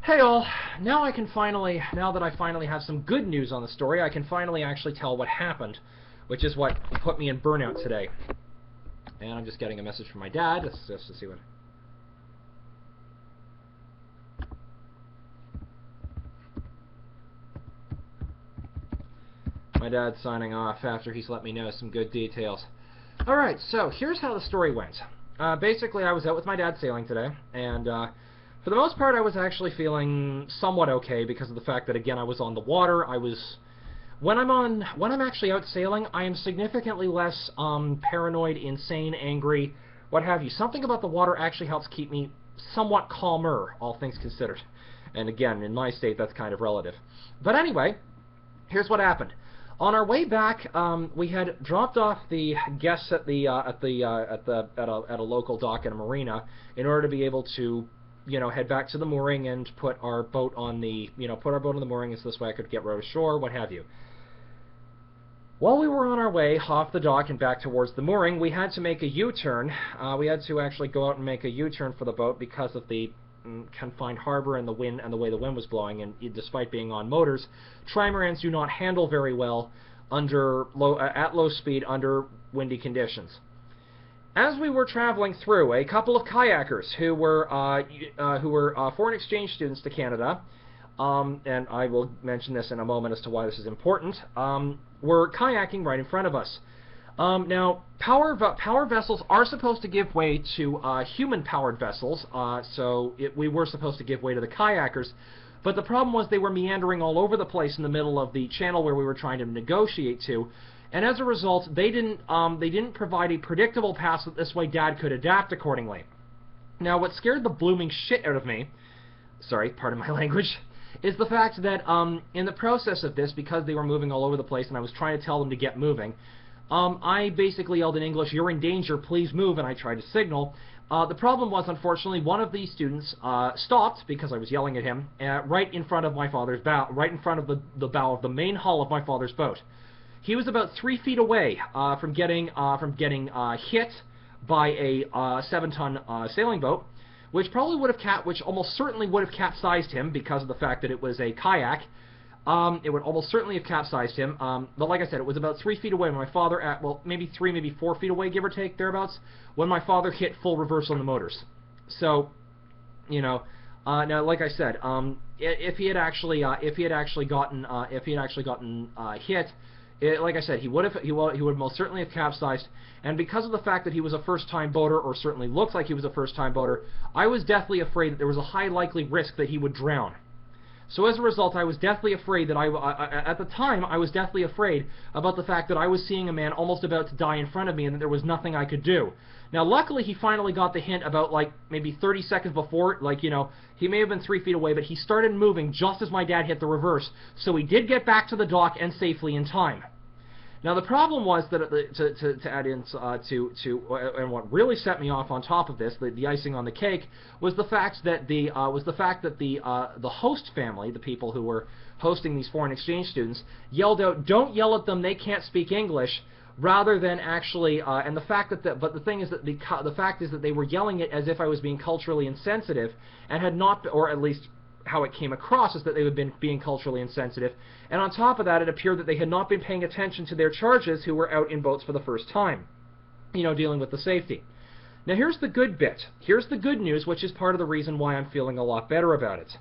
Hey all, now that I finally have some good news on the story, I can finally actually tell what happened, which is what put me in burnout today. And I'm just getting a message from my dad. Let's just see what... My dad's signing off after he's let me know some good details. Alright, so here's how the story went. Basically, I was out with my dad sailing today, and for the most part I was actually feeling somewhat okay because of the fact that, again, I was on the water. When I'm actually out sailing, I am significantly less paranoid, insane, angry, what have you. Something about the water actually helps keep me somewhat calmer, all things considered. And again, in my state, that's kind of relative. But anyway, here's what happened. On our way back, we had dropped off the guests at a local dock at a marina in order to be able to, head back to the mooring and put our boat on the, mooring, so this way I could get rowed ashore, what have you. While we were on our way off the dock and back towards the mooring, we had to make a U-turn. We had to actually go out and make a U-turn for the boat because of the confined harbor and the wind and the way the wind was blowing, and despite being on motors, trimarans do not handle very well at low speed under windy conditions. As we were traveling through, a couple of kayakers who were foreign exchange students to Canada, and I will mention this in a moment as to why this is important, were kayaking right in front of us. Now, power vessels are supposed to give way to human-powered vessels, so we were supposed to give way to the kayakers, but the problem was they were meandering all over the place in the middle of the channel where we were trying to negotiate to, and as a result, they didn't provide a predictable path so that this way Dad could adapt accordingly. Now, what scared the blooming shit out of me, sorry, pardon my language, is the fact that in the process of this, because they were moving all over the place and I was trying to tell them to get moving, I basically yelled in English, "You're in danger, please move," and I tried to signal. The problem was, unfortunately, one of these students stopped, because I was yelling at him, right in front of my father's bow, right in front of the bow of the main hull of my father's boat. He was about 3 feet away from getting hit by a 7-ton sailing boat, which almost certainly would have capsized him because of the fact that it was a kayak. It would almost certainly have capsized him, but like I said, it was about 3 feet away when my father, maybe 3, maybe 4 feet away, give or take, thereabouts, when my father hit full reverse on the motors. So, now, like I said, if he had actually gotten hit, like I said, he would most certainly have capsized, and because of the fact that he was a first-time boater, or certainly looked like he was a first-time boater, I was deathly afraid that there was a high likely risk that he would drown. So as a result, I was deathly afraid that at the time, I was deathly afraid about the fact that I was seeing a man almost about to die in front of me and that there was nothing I could do. Now, luckily, he finally got the hint about, maybe 30 seconds before, he may have been 3 feet away, but he started moving just as my dad hit the reverse, so he did get back to the dock and safely in time. Now, the problem was that, to add in and what really set me off on top of this, the icing on the cake, was the fact that the host family, the people who were hosting these foreign exchange students, yelled out, "Don't yell at them, they can't speak English," rather than actually, and the fact that, but the thing is that the fact is that they were yelling it as if I was being culturally insensitive, and had not, or at least how it came across is that they had been being culturally insensitive, and on top of that, it appeared that they had not been paying attention to their charges who were out in boats for the first time, dealing with the safety. Now, here's the good bit. Here's the good news, which is part of the reason why I'm feeling a lot better about it.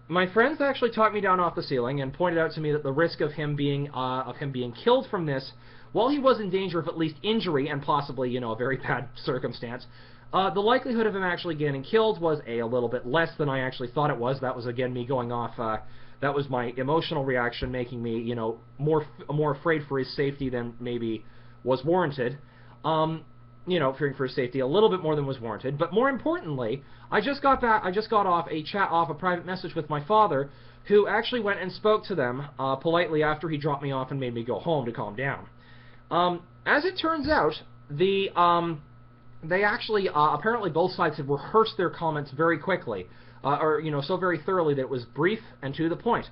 My friends actually talked me down off the ceiling and pointed out to me that the risk of him being killed from this, while he was in danger of at least injury and possibly, a very bad circumstance, the likelihood of him actually getting killed was a little bit less than I actually thought it was. That was, again, me going off, that was my emotional reaction making me, more afraid for his safety than maybe was warranted. Fearing for his safety a little bit more than was warranted. But more importantly, I just got off a private message with my father, who actually went and spoke to them politely after he dropped me off and made me go home to calm down. As it turns out, they actually, apparently both sides had rehearsed their comments very quickly, so very thoroughly that it was brief and to the point.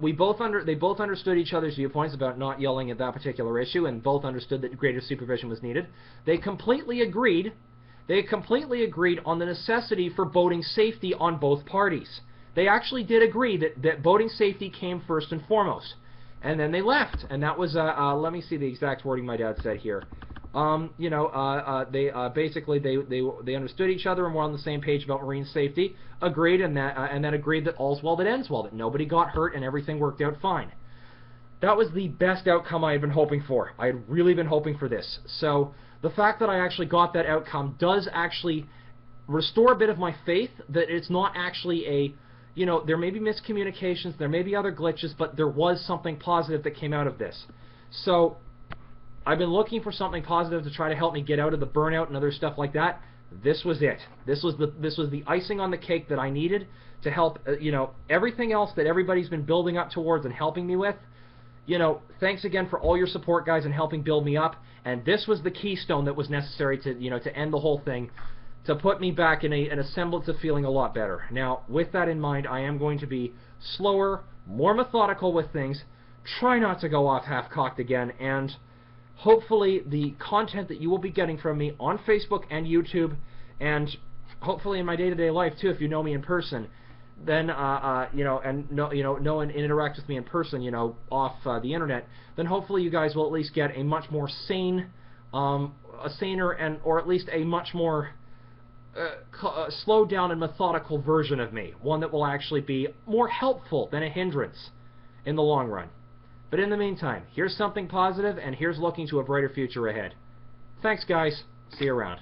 They both understood each other's viewpoints about not yelling at that particular issue, and both understood that greater supervision was needed. They completely agreed they completely agreed on the necessity for boating safety on both parties. They actually did agree that boating safety came first and foremost. And then they left, and that was, let me see the exact wording my dad said here. Basically they understood each other and were on the same page about marine safety, agreed, and then agreed that all's well that ends well, that nobody got hurt and everything worked out fine. That was the best outcome I had been hoping for. I had really been hoping for this. So the fact that I actually got that outcome does actually restore a bit of my faith that it's not actually a, there may be miscommunications, there may be other glitches, but there was something positive that came out of this. So I've been looking for something positive to try to help me get out of the burnout and other stuff like that. This was it. This was the icing on the cake that I needed to help, everything else that everybody's been building up towards and helping me with. Thanks again for all your support, guys, and helping build me up. And this was the keystone that was necessary to, to end the whole thing, to put me back in a semblance of feeling a lot better. Now, with that in mind, I am going to be slower, more methodical with things, try not to go off half-cocked again, and hopefully the content that you will be getting from me on Facebook and YouTube, and hopefully in my day-to-day life too, if you know me in person, then know and interact with me in person, off the internet, then hopefully you guys will at least get a much more sane, a saner, or at least a much more slowed down and methodical version of me, one that will actually be more helpful than a hindrance in the long run. But in the meantime, here's something positive, and here's looking to a brighter future ahead. Thanks, guys. See you around.